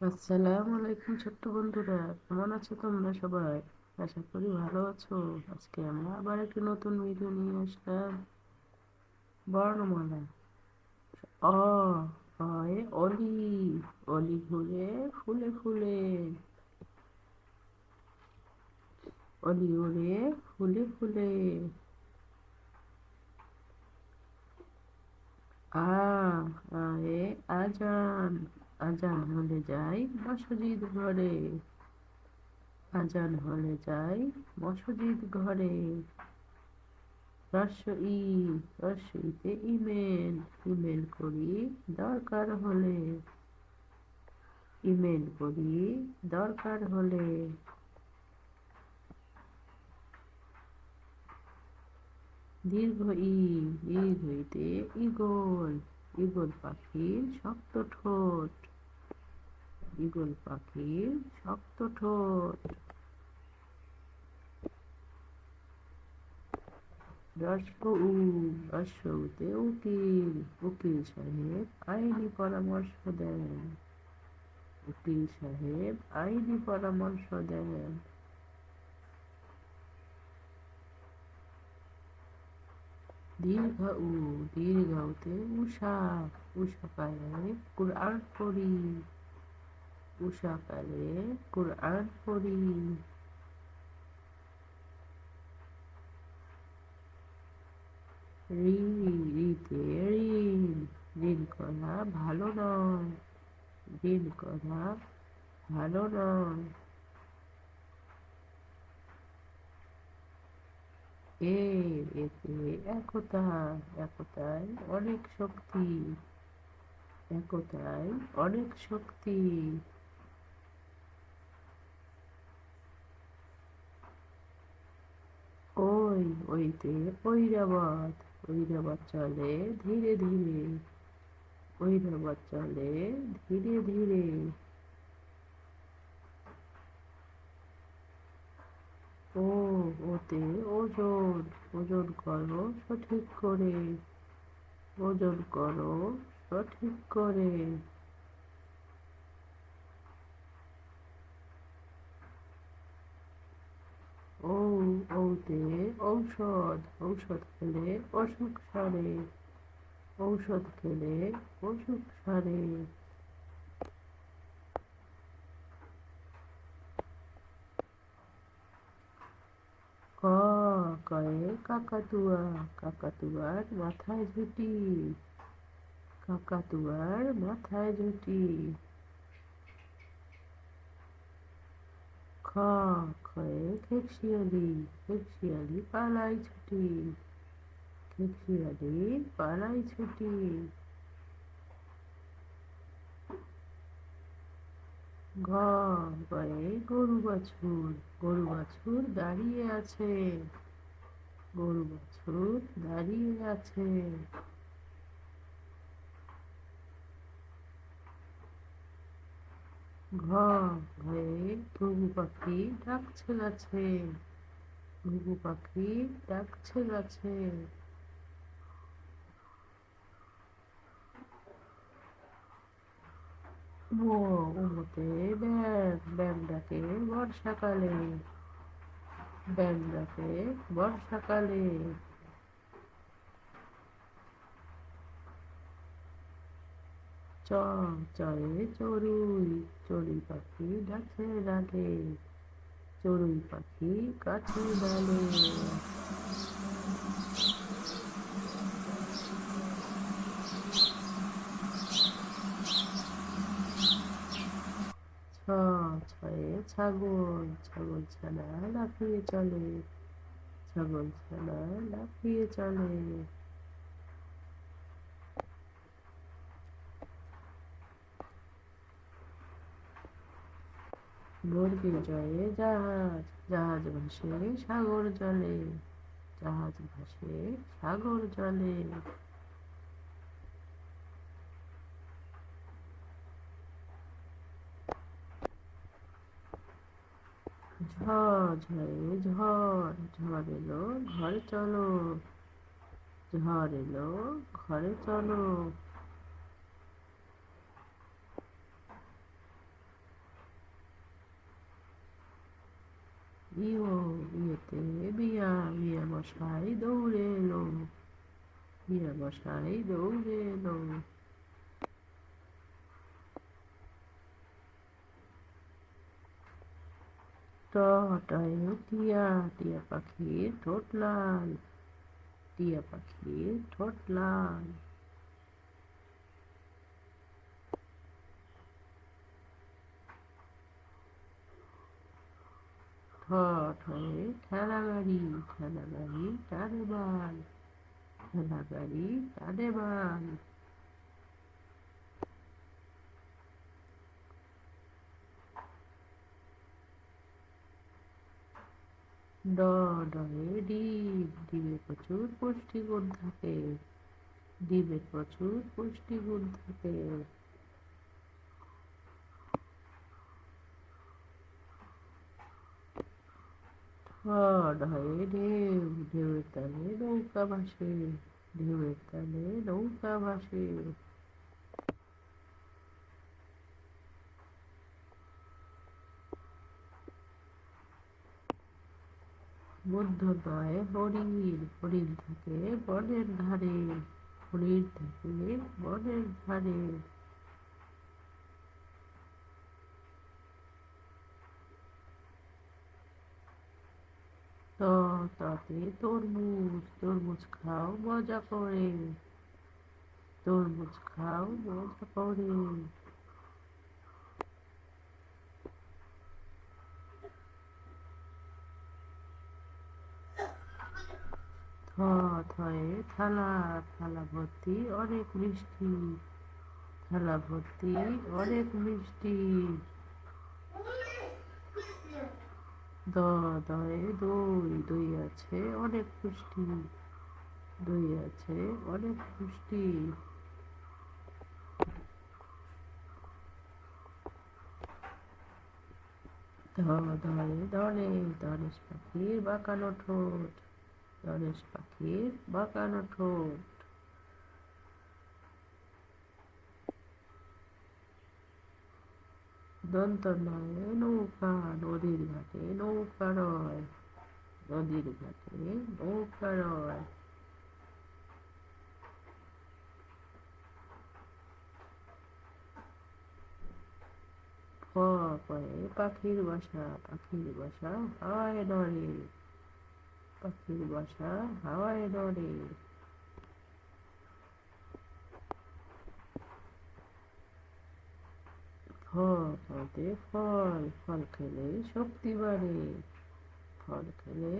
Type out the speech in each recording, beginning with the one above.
আসসালামু আলাইকুম ছোট্ট বন্ধুরা, কেমন আছো তোমরা সবাই? আশা করি ভালো আছো। আজকে আমরা আবার একটি নতুন ভিডিও নিয়ে আসলাম। বর্ণমালা। অ অয়ে অলি। অলি ঘুরে ফুলে ফুলে। অলি উড়ে ফুলে ফুলে। আ আয়ে আজান। আজান হলে যাই মসজিদ ঘরে। আজান হলে যাই মসজিদ ঘরে। হ্রস্ব ই। হ্রস্ব ইতে ইমেল। ইমেল করি দরকার হলে। ইমেল করি দরকার হলে। দীর্ঘ ই। দীর্ঘ ইতে ঈগল। ঈগল পাখির শক্ত ঠোঁট। ঈগল পাখির শক্ত ঠোঁট। হ্রস্ব উ। হ্রস্ব উতে উকিল। উকিল সাহেব আইনি পরামর্শ দেন। উকিল সাহেব আইনি পরামর্শ দেন। দীর্ঘ উ। দীর্ঘ উতে উষা। উষা কালে কুরআন পড়ি। উষা কালে কুরআন পড়ি। রি। রিতে ঋণ। ঋণ করা ভালো নয়। ঋণ করা ভালো নয়। এ। এতে একতা। একতায় অনেক শক্তি। একতায় অনেক শক্তি। ওই। ওইতে ঐরাবত। ঐরাবত চলে ধীরে ধীরে। ঐরাবত চলে ধীরে ধীরে। ও। ওতে ওজন। ওজন করো সঠিক করে। ওজন করো সঠিক করে। ও। ওতে ঔষধ। ঔষধ খেলে অসুখ সারে। ঔষধ খেলে অসুখ সারে। ক। কয়ে কাকাতুয়া। কাকাতুয়ার মাথায় ঝুঁটি। কাকাতুয়ার মাথায় ঝুঁটি। খ। খয়ে খেকশিয়ালি। খেকশিয়ালি পালায় ছুটি। খেকশিয়ালি পালায় ছুটি। ঘ। গয়ে গরু বাছুর। গরু বাছুর দাঁড়িয়ে আছে। গরু বাছুর দাঁড়িয়ে আছে। ঘ। ঘয়ে ঘুঘু পাখি ডাকছে গাছে। ঘুঘু পাখি ডাকছে গাছে। ও। ওতে ব্যাং। ব্যাং ডাকে বর্ষাকালে। ব্যাং ডাকে বর্ষাকালে। চ। চয়ে চড়ুই। চড়ুই পাখি গাছে ডালে। চড়ুই পাখি গাছে ডালে। ছ। ছয়ে ছাগল। ছাগল ছানা লাফিয়ে চলে। ছাগল ছানা লাফিয়ে চলে। বর্গীয় জয়ে জাহাজ। জাহাজ ভাসে সাগর জলে। জাহাজ ভাসে সাগর জলে। ঝ। ঝয়ে ঝড়। ঝড় এলো ঘরে চলো। ঝড় এলো ঘরে চলো। ইও, ইয়েতে বিয়া, বিয়া মশাই দৌড়ে এলো, বিয়া মশাই দৌড়ে এলো। টয়ে টিয়া, টিয়া পাখির ঠোঁট লাল, টিয়া পাখির ঠোঁট লাল। ঠয়ে ঠেলা গাড়ি, ঠেলা গাড়ি টানে বাল, ঠেলা গাড়ি টানে বাল। ডয়ে ডিম, ডিমে প্রচুর পুষ্টিগুণ থাকে, ডিমে প্রচুর পুষ্টিগুণ থাকে। ঢয়ে ঢেউ, ঢেউয়ের তালে নৌকা ভাসে, ঢেউয়ের তালে নৌকা ভাসে। মূর্ধন্যয়ে হরিণ, হরিণ থাকে বনের ধারে, হরিণ থাকে বনের ধারে। তাতে তরমুজ, তরমুজ খাও মজা করে, তরমুজ খাও মজা করে। থয়ে থালা, থালা ভর্তি অনেক মিষ্টি, থালা ভর্তি অনেক মিষ্টি। দয়ে দই, দই আছে অনেক পুষ্টি, দই আছে অনেক পুষ্টি। ধরে ধরে, ধনেশ পাখির বাঁকানো ঠোঁট, ধনেশ পাখির বাঁকানো ঠোঁট। নয় নৌকা, নদীর ঘাটে নৌকা রয়, নদীর ঘাটে নৌকা রয়। পয়ে পাখির বাসা, পাখির বাসা হাওয়ায় নড়ে, পাখির বাসা হাওয়ায় নড়ে। ফতে ফল, ফল খেলে শক্তি বাড়ে, ফল খেলে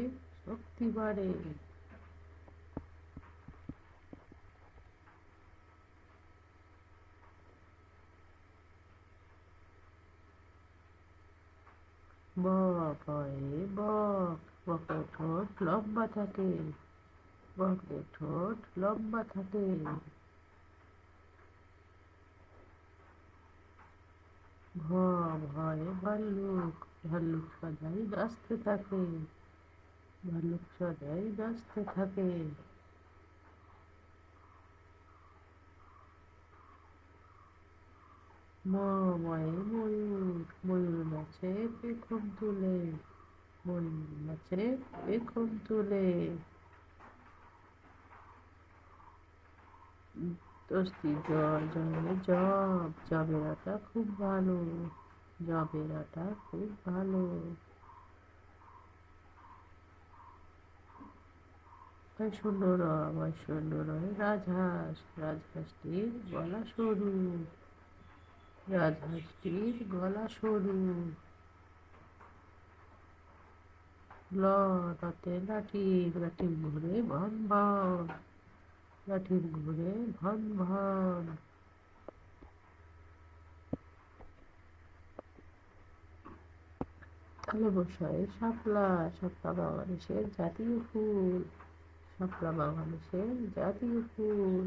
শক্তি বাড়ে। বয়ে বক, বকের ঠোঁট লম্বা থাকে, বকের ঠোঁট লম্বা থাকে। ভয়ে ভাল্লুক, ভাল্লুক সদাই নাচতে থাকে, ভাল্লুক সদাই নাচতে থাকে। ময়ে ময়ূর, ময়ূর নাচে পেখম তুলে, ময়ূর নাচে পেখম তুলে। দোস্তি জলে জব, জবের আটা খুব ভালো, জবের আটা খুব ভালো। শূন্য রয় রাজহাঁস, রাজহাঁসটির গলা সরু, রাজহাঁসটির গলা সরু। লতে লাঠির, লাঠির ঘুরে ভন ভন, লাঠির ঘুরে ভন ভন। তালে বসায় শাপলা, শাপলা বাংলাদেশের জাতীয় ফুল, শাপলা বাংলাদেশের জাতীয় ফুল।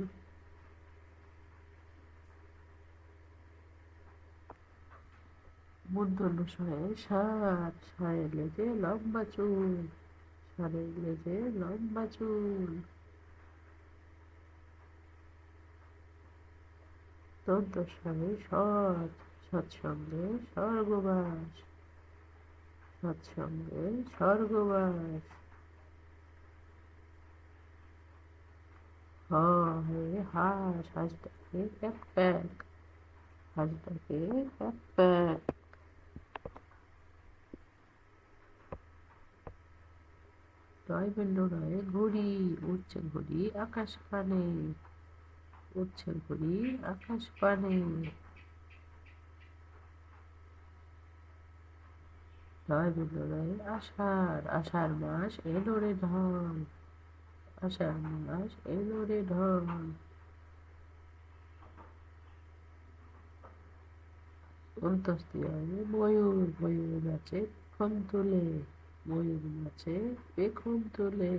মূর্ধন্যয়ে ষাঁড়, ষাঁড়ের লেজে লম্বা চুল, ষাঁড়ের লেজে লম্বা চুল। দন্তস্বয়ে সৎ, সৎসঙ্গে স্বর্গবাস, সৎসঙ্গে স্বর্গবাস। হ হে হাঁস, হাঁস ডাকে প্যাক প্যাক, হাঁস ডাকে প্যাক প্যাক। রয় বিন্দ রয় ঘুড়ি, উড়ছে ঘুড়ি আকাশ পানে, উড়ছে ঘুড়ি আকাশ পানে। রয় বিন্দ রয় আষাঢ়, আষাঢ় মাস এলো রে ঢল, আষাঢ় মাস এলো রে ঢল। অন্তস্তিয়ায় ময়ূর, ময়ূর নাচে পেখম তুলে, ময়ূর নাচে পেখম তুলে।